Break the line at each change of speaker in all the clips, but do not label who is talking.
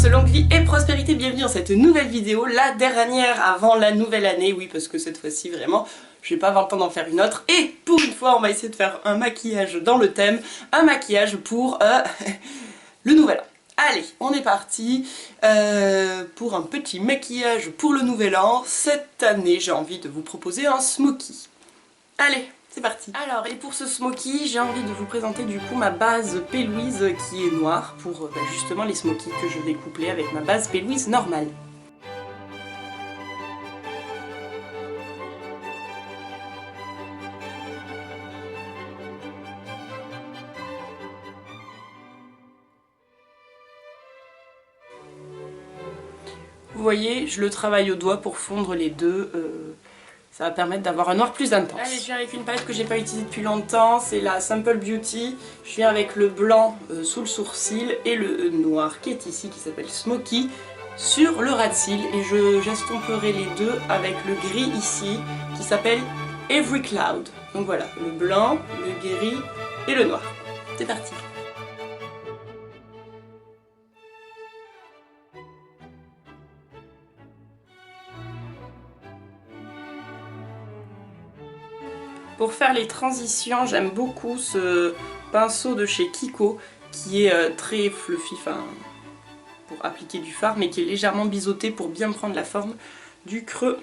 longue vie et prospérité, bienvenue dans cette nouvelle vidéo, la dernière avant la nouvelle année, oui parce que cette fois-ci vraiment je vais pas avoir le temps d'en faire une autre et pour une fois on va essayer de faire un maquillage dans le thème, un maquillage pour le nouvel an. Allez, on est parti pour un petit maquillage pour le nouvel an. Cette année j'ai envie de vous proposer un smoky. Allez, c'est parti. Alors, et pour ce smoky, j'ai envie de vous présenter du coup ma base P. Louise qui est noire pour justement les smokies que je vais coupler avec ma base P. Louise normale. Vous voyez, je le travaille au doigt pour fondre les deux. Ça va permettre d'avoir un noir plus intense. Allez, je viens avec une palette que j'ai pas utilisée depuis longtemps, c'est la Simple Beauty. Je viens avec le blanc sous le sourcil et le noir qui est ici, qui s'appelle Smoky, sur le ras de cils. Et j'estomperai les deux avec le gris ici, qui s'appelle Every Cloud. Donc voilà, le blanc, le gris et le noir. C'est parti. Pour faire les transitions, j'aime beaucoup ce pinceau de chez Kiko qui est très fluffy, enfin pour appliquer du fard, mais qui est légèrement biseauté pour bien prendre la forme du creux.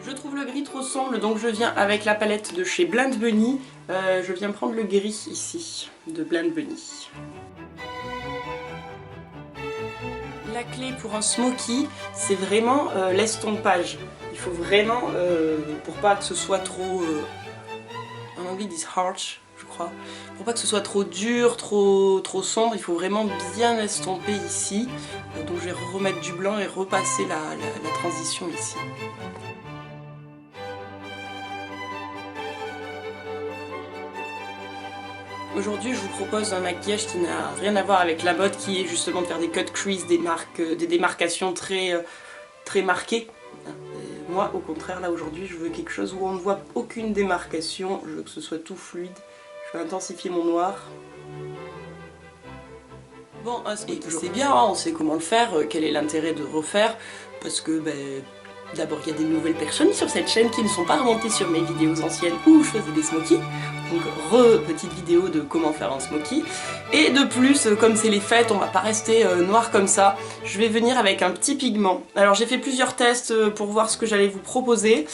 Je trouve le gris trop sombre, donc je viens avec la palette de chez Blind Bunny. Je viens prendre le gris ici, de Blind Bunny. La clé pour un smoky, c'est vraiment l'estompage. Il faut vraiment, pour pas que ce soit trop, en anglais ils disent harsh, je crois, pour pas que ce soit trop dur, trop sombre, il faut vraiment bien estomper ici. Donc je vais remettre du blanc et repasser la transition ici. Aujourd'hui je vous propose un maquillage qui n'a rien à voir avec la mode, qui est justement de faire des cut crease, des démarcations très marquées. Et moi au contraire là aujourd'hui je veux quelque chose où on ne voit aucune démarcation, je veux que ce soit tout fluide. Je vais intensifier mon noir. Bon, c'est bien, hein, on sait comment le faire, quel est l'intérêt de refaire, parce que d'abord il y a des nouvelles personnes sur cette chaîne qui ne sont pas remontées sur mes vidéos anciennes où je faisais des smokies. Donc petite vidéo de comment faire un smoky. Et de plus, comme c'est les fêtes, on va pas rester noir comme ça. Je vais venir avec un petit pigment. Alors j'ai fait plusieurs tests pour voir ce que j'allais vous proposer.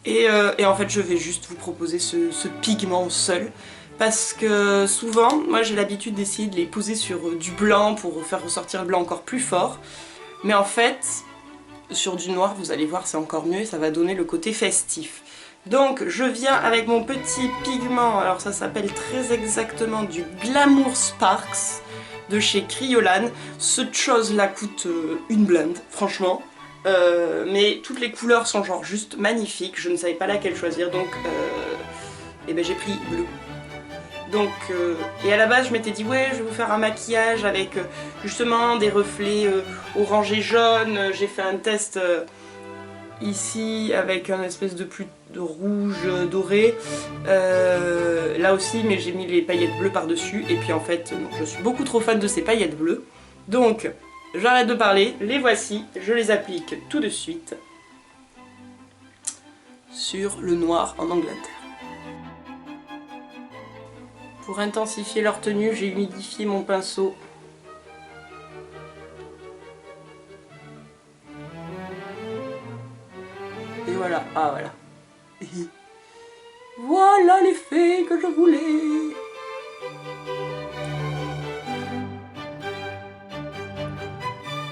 Et en fait je vais juste vous proposer ce pigment seul. Parce que souvent, moi j'ai l'habitude d'essayer de les poser sur du blanc pour faire ressortir le blanc encore plus fort. Mais en fait, sur du noir, vous allez voir, c'est encore mieux et ça va donner le côté festif. Donc je viens avec mon petit pigment, alors ça s'appelle très exactement du Glamour Sparks de chez Kryolan. Cette chose là coûte une blinde, franchement. Mais toutes les couleurs sont genre juste magnifiques, je ne savais pas laquelle choisir, donc j'ai pris bleu. Donc, et à la base je m'étais dit ouais je vais vous faire un maquillage avec justement des reflets orange et jaune. J'ai fait un test ici avec un espèce de rouge doré là aussi, mais j'ai mis les paillettes bleues par dessus et puis en fait non, je suis beaucoup trop fan de ces paillettes bleues, donc j'arrête de parler, les voici, je les applique tout de suite sur le noir en Angleterre. Pour intensifier leur tenue, j'ai humidifié mon pinceau. Et voilà, ah voilà. Voilà l'effet que je voulais.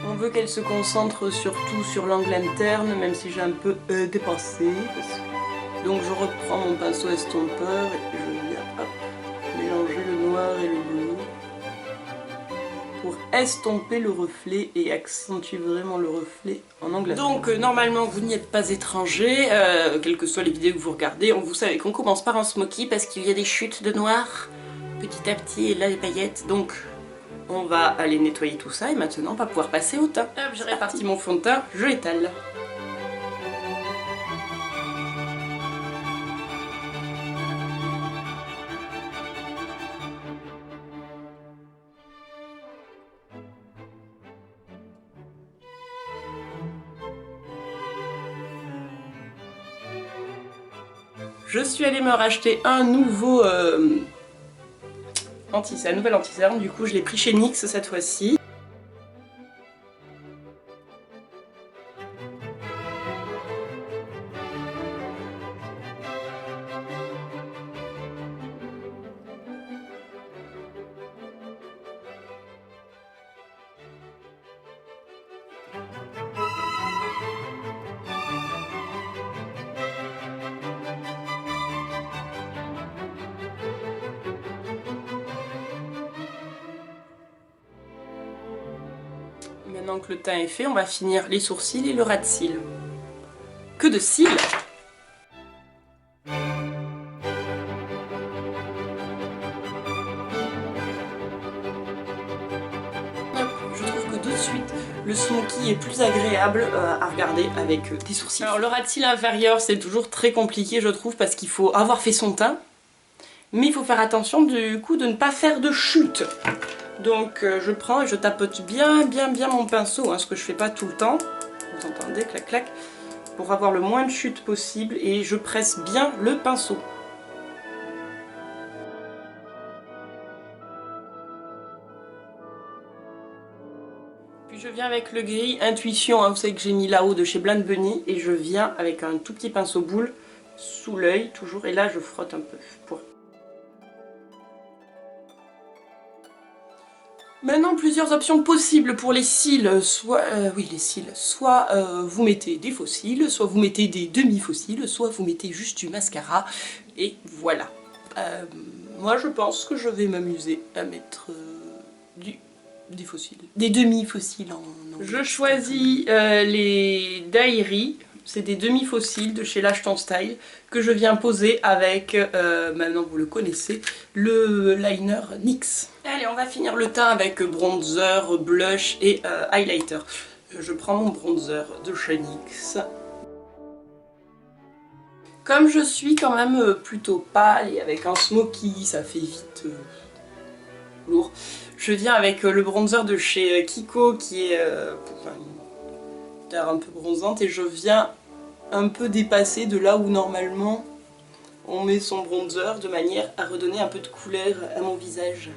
On veut qu'elle se concentre surtout sur l'angle interne, même si j'ai un peu dépassé. Donc je reprends mon pinceau estompeur et puis je viens hop, mélanger le noir et le bleu pour estomper le reflet et accentuer vraiment le reflet en Angleterre. Donc normalement vous n'y êtes pas étranger, quelles que soient les vidéos que vous regardez, vous savez qu'on commence par un smoky parce qu'il y a des chutes de noir petit à petit et là les paillettes, donc on va aller nettoyer tout ça et maintenant on va pouvoir passer au teint. Hop, j'ai réparti mon fond de teint, je l'étale. Je suis allée me racheter un nouveau un nouvel anti-cerne, du coup je l'ai pris chez NYX cette fois-ci. Maintenant que le teint est fait, on va finir les sourcils et le ras de cils. Que de cils! Je trouve que de suite, le smoky est plus agréable à regarder avec des sourcils. Alors le ras de cils inférieur, c'est toujours très compliqué je trouve parce qu'il faut avoir fait son teint. Mais il faut faire attention du coup de ne pas faire de chute. Donc je prends et je tapote bien mon pinceau, hein, ce que je fais pas tout le temps. Vous entendez, clac clac, pour avoir le moins de chute possible et je presse bien le pinceau. Puis je viens avec le gris Intuition, hein, vous savez que j'ai mis là-haut de chez Blind Bunny, et je viens avec un tout petit pinceau boule sous l'œil toujours, et là je frotte un peu pour... Maintenant, plusieurs options possibles pour les cils, soit vous mettez des faux cils, soit vous mettez des demi-faux cils, soit vous mettez juste du mascara, et voilà. Moi je pense que je vais m'amuser à mettre des faux cils, des demi-faux cils en anglais. Je choisis les Dairy, c'est des demi-faux cils de chez Lash Ton Style, que je viens poser avec, maintenant vous le connaissez, le liner NYX. Allez, on va finir le teint avec bronzer, blush et highlighter. Je prends mon bronzer de chez NYX. Comme je suis quand même plutôt pâle et avec un smoky, ça fait vite lourd, je viens avec le bronzer de chez Kiko qui est une teint un peu bronzante, et je viens un peu dépasser de là où normalement on met son bronzer de manière à redonner un peu de couleur à mon visage.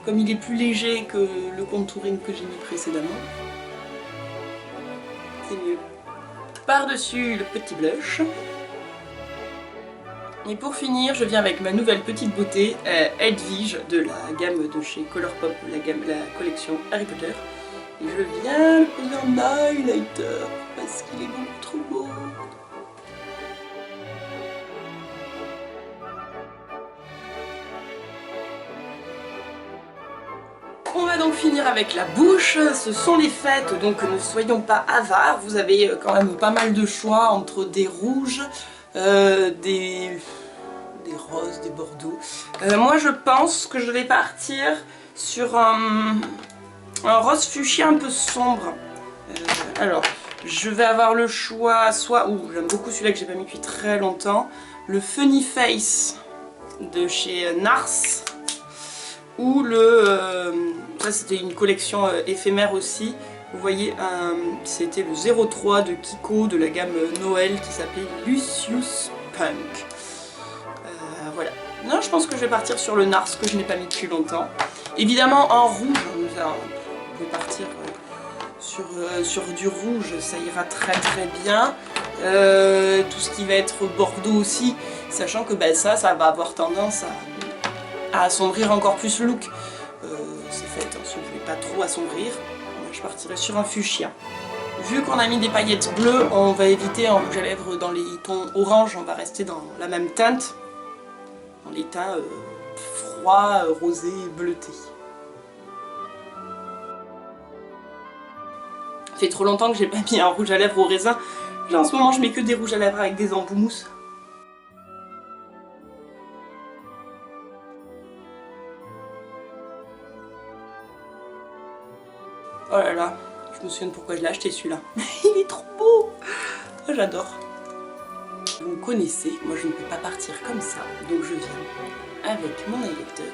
Comme il est plus léger que le contouring que j'ai mis précédemment, c'est mieux. Par-dessus le petit blush. Et pour finir, je viens avec ma nouvelle petite beauté, Edwige, de la gamme de chez Colourpop, la collection Harry Potter. Et je viens le poser en highlighter parce qu'il est beaucoup trop beau. On va donc finir avec la bouche. Ce sont les fêtes, donc ne soyons pas avares. Vous avez quand même pas mal de choix entre des rouges, des roses, des bordeaux. Moi je pense que je vais partir sur un rose fuchsia un peu sombre. Alors, je vais avoir le choix, soit, j'aime beaucoup celui-là que j'ai pas mis depuis très longtemps, le Funny Face de chez Nars, ou ça c'était une collection éphémère aussi, vous voyez, c'était le 03 de Kiko de la gamme Noël qui s'appelait Lucius Punk. Voilà. Non, je pense que je vais partir sur le Nars que je n'ai pas mis depuis longtemps. Évidemment en rouge, on peut partir sur du rouge, ça ira très bien. Tout ce qui va être bordeaux aussi, sachant que ça va avoir tendance à assombrir encore plus le look. C'est fait, hein, si vous ne voulez pas trop assombrir, je partirai sur un fuchsia. Vu qu'on a mis des paillettes bleues, on va éviter en rouge à lèvres dans les tons orange, on va rester dans la même teinte, dans les teints froids, rosés, bleutés. Ça fait trop longtemps que j'ai pas mis un rouge à lèvres au raisin. Là, en ce moment, je mets que des rouges à lèvres avec des embouts mousse. Oh là là, je me souviens de pourquoi je l'ai acheté celui-là. Il est trop beau. J'adore. Vous me connaissez, moi je ne peux pas partir comme ça, donc je viens avec mon highlighter.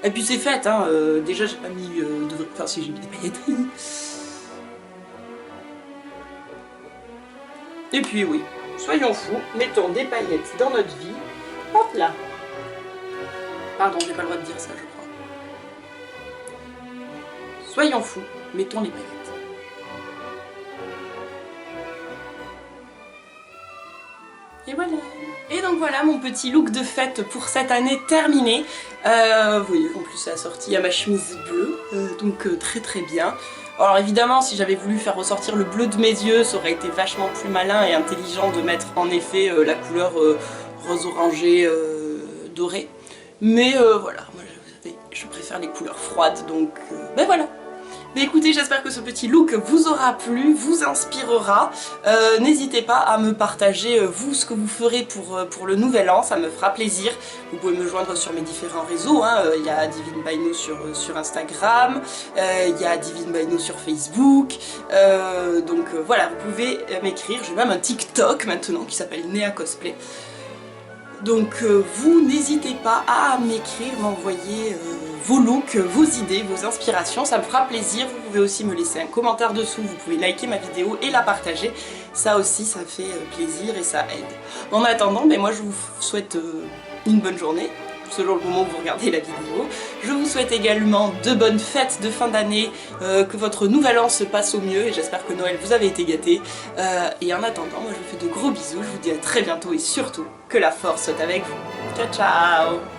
Et puis c'est fait, hein, déjà j'ai pas mis de... Enfin si, j'ai mis des paillettes. Et puis oui, soyons fous, mettons des paillettes dans notre vie. Hop là. Pardon, j'ai pas le droit de dire ça, je crois. Soyons fous, mettons les paillettes. Et voilà. Et donc voilà mon petit look de fête pour cette année terminé. Vous voyez qu'en plus c'est assorti à ma chemise bleue, donc très très bien. Alors évidemment si j'avais voulu faire ressortir le bleu de mes yeux, ça aurait été vachement plus malin et intelligent de mettre en effet la couleur rose orangé doré. Mais voilà, moi je préfère les couleurs froides, donc ben voilà. Mais écoutez, j'espère que ce petit look vous aura plu, vous inspirera. N'hésitez pas à me partager vous ce que vous ferez pour le nouvel an, ça me fera plaisir. Vous pouvez me joindre sur mes différents réseaux, hein. Il y a Divine by No sur Instagram, il y a Divine by No sur Facebook, donc voilà, vous pouvez m'écrire. J'ai même un TikTok maintenant qui s'appelle Néa Cosplay. Donc vous n'hésitez pas à m'écrire, m'envoyer vos looks, vos idées, vos inspirations, ça me fera plaisir. Vous pouvez aussi me laisser un commentaire dessous, vous pouvez liker ma vidéo et la partager, ça aussi ça fait plaisir et ça aide. En attendant, moi je vous souhaite une bonne journée, selon le moment où vous regardez la vidéo. Je vous souhaite également de bonnes fêtes de fin d'année, que votre nouvel an se passe au mieux et j'espère que Noël vous avez été gâtés. Et en attendant, moi je vous fais de gros bisous, je vous dis à très bientôt et surtout que la force soit avec vous. Ciao ciao!